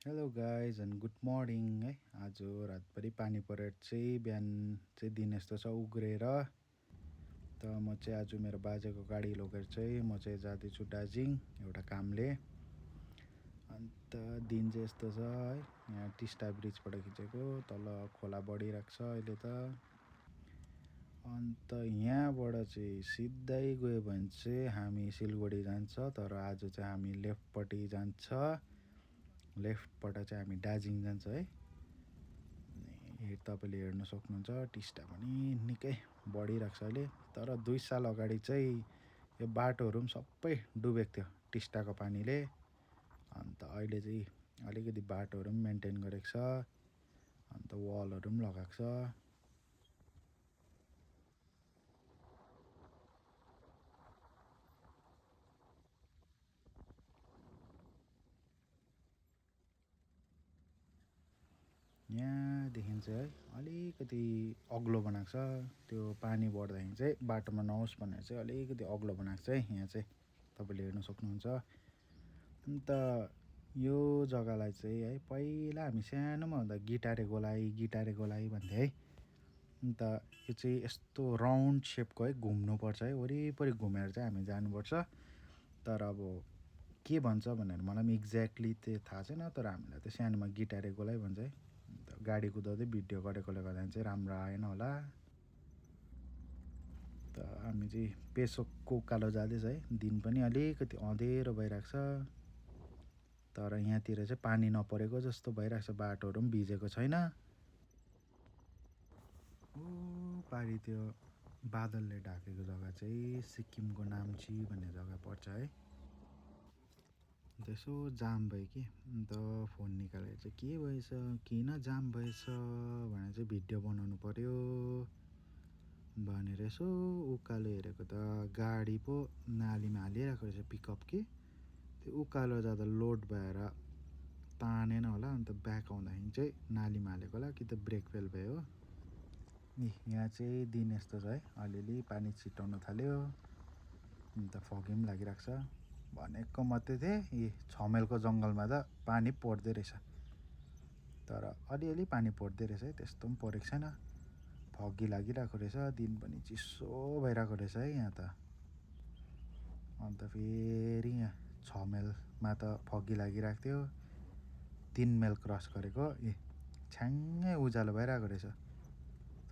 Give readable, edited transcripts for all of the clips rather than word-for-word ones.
Hello guys and good morning है। आज रातभरि पानी परेर चाहिँ बिहान चाहिँ दिन यस्तो छ उग्रेर। त म चाहिँ आज मेरो बाजेको गाडी लगेर चाहिँ म चाहिँ जाँदैछु दार्जिलिङ एउटा कामले। अन्त दिन चाहिँ यस्तो छ है, यहाँ टिस्टा ब्रिजबाट खिचेको, तल खोला बढिरहेको छ अहिले त। अन्त यहाँबाट चाहिँ सिधै गयो भने चाहिँ हामी सिलगढी जान्छ, तर आज चाहिँ हामी लेफ्टपट्टि जान्छ। लेफ्टबाट चाहिँ हामी दार्जिलिङ जान्छ है। तपाईँले हेर्न सक्नुहुन्छ टिस्टा पनि निकै बढिरहेको छ अहिले। तर 2 साल अगाडि चाहिँ यो बाटोहरू पनि सबै डुबेको थियो टिस्टाको पानीले। अन्त अहिले चाहिँ अलिकति बाटोहरू पनि मेन्टेन गरेको छ, अन्त वालहरू पनि लगाएको छ। यहाँदेखि चाहिँ है अलिकति अग्लो बनाएको छ, त्यो पानी बढ्दाखेरि चाहिँ बाटोमा नहोस् भनेर चाहिँ अलिकति अग्लो बनाएको छ है यहाँ चाहिँ, तपाईँले हेर्न सक्नुहुन्छ। अन्त यो जग्गालाई चाहिँ है पहिला हामी सानोमा हुँदा गिटारे गोलाइ भन्थे है। अन्त यो चाहिँ यस्तो राउन्ड सेपको है, घुम्नुपर्छ है, वरिपरि घुमेर चाहिँ हामी जानुपर्छ। तर अब के भन्छ भनेर मलाई पनि एक्ज्याक्टली चाहिँ थाहा छैन, तर हामीलाई त सानोमा गिटारे गोलाइ भन्छ है। अन्त गाडी कुदाउँदै भिडियो गरेकोले गर्दा चाहिँ राम्रो आएन होला। त हामी चाहिँ पेसोकको उकालो जाँदैछ है। दिन पनि अलिकति अँधेरो भइरहेको छ, तर यहाँतिर चाहिँ पानी नपरेको जस्तो भइरहेको छ, बाटोहरू पनि भिजेको छैन। पारि त्यो बादलले ढाकेको जग्गा चाहिँ सिक्किमको नाम्ची भन्ने जग्गा पर्छ है। अन्त यसो जाम भयो कि, अन्त फोन निकालेर चाहिँ के भएछ, किन जाम भएछ भनेर चाहिँ भिडियो बनाउनु पऱ्यो भनेर यसो उकालो हेरेको त गाडी पो नालीमा हालिरहेको रहेछ, पिकअप कि। त्यो उकालो जाँदा लोड भएर तानेन होला, अन्त ब्याक आउँदाखेरि चाहिँ नालीमा हालेको होला कि त ब्रेक फेल भयो हो। यहाँ चाहिँ दिन यस्तो छ है, अलिअलि पानी छिटाउन थाल्यो। अन्त फगी पनि लागिरहेको छ। भनेको मात्रै थिएँ यी 6 माइलको जङ्गलमा त पानी पर्दै रहेछ, तर अलिअलि पानी पर्दै रहेछ है, त्यस्तो पनि परेको छैन। फगी लागिरहेको रहेछ, दिन पनि चिसो भइरहेको रहेछ है यहाँ त। अन्त फेरि यहाँ 6 माइलमा त फगी लागिरहेको थियो, 3 माइल क्रस गरेको छ्याङ्गै उज्यालो भइरहेको रहेछ।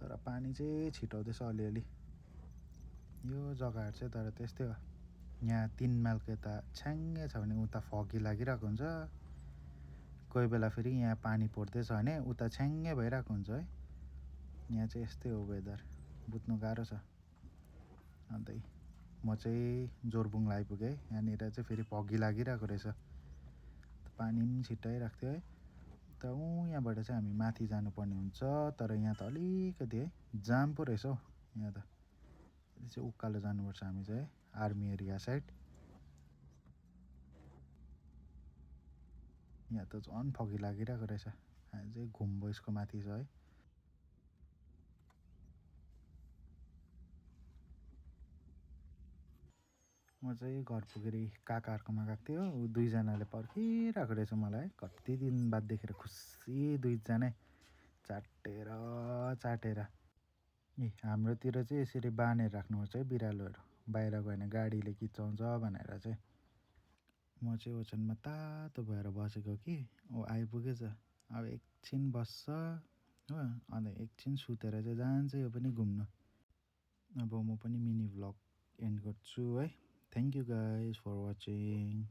तर पानी चाहिँ छिटाउँदैछ अलिअलि। यो जग्गाहरू चाहिँ तर त्यस्तै हो, यहाँ 3 माइलको यता छ्याङ्गै छ भने उता फगी लागिरहेको हुन्छ। कोही बेला फेरि यहाँ पानी पर्दैछ भने उता छ्याङ्गै भइरहेको हुन्छ है। यहाँ चाहिँ यस्तै हो वेदर, बुझ्नु गाह्रो छ। अन्त म चाहिँ जोरबुङ आइपुगेँ, यहाँनिर चाहिँ फेरि फगी लागिरहेको रहेछ, पानी पनि छिट्टाइरहेको थियो है। त यहाँबाट चाहिँ हामी माथि जानुपर्ने हुन्छ, तर यहाँ त अलिकति है जाम पो रहेछ हौ यहाँ त। यो चाहिँ उकालो जानुपर्छ हामी चाहिँ है, आर्मी एरिया साइड। यहाँ त झन् फगी लागिरहेको रहेछ। हामी चाहिँ घुम बोइसको माथि छ है। म चाहिँ घर पुगेर काकाहरूकोमा गएको थियो, ऊ 2जनाले पर्खिरहेको रहेछ मलाई, कति दिन बाद देखेर खुसी 2जनै चाटेर चाटेर। हाम्रोतिर चाहिँ यसरी बाँधेर राख्नुपर्छ है बिरालोहरू, बाहिर गयो भने गाडीले किचाउँछ भनेर चाहिँ। म चाहिँ ओछ्यानमा तातो भएर बसेको कि ऊ आइपुगेछ। अब एकछिन बस्छ हो, अन्त एकछिन सुतेर चाहिँ जान्छ यो पनि घुम्नु। अब म पनि मिनी भ्लग एन्ड गर्छु है। Thank you guys for watching.